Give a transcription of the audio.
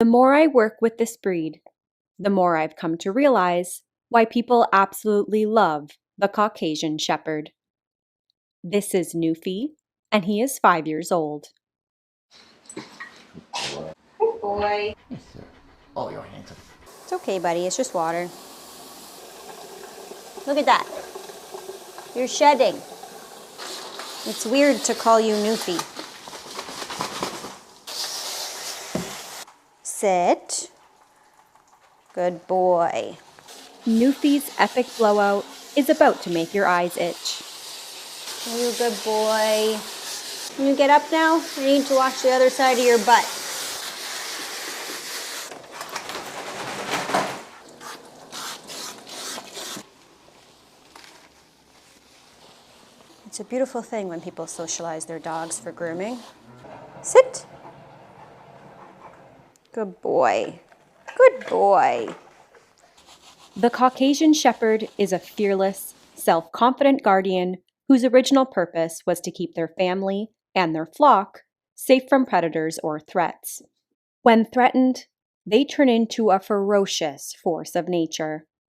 The more I work with this breed, the more I've come to realize why people absolutely love the Caucasian Shepherd. This is Newfie, and he is 5 years old. Good boy. Yes, sir. Oh, you're handsome. It's okay, buddy. It's just water. Look at that. You're shedding. It's weird to call you Newfie. Sit. Good boy. Newfie's epic blowout is about to make your eyes itch. You good boy. Can you get up now? I need to wash the other side of your butt. It's a beautiful thing when people socialize their dogs for grooming. Sit. Good boy. Good boy. The Caucasian Shepherd is a fearless, self-confident guardian whose original purpose was to keep their family and their flock safe from predators or threats. When threatened, they turn into a ferocious force of nature.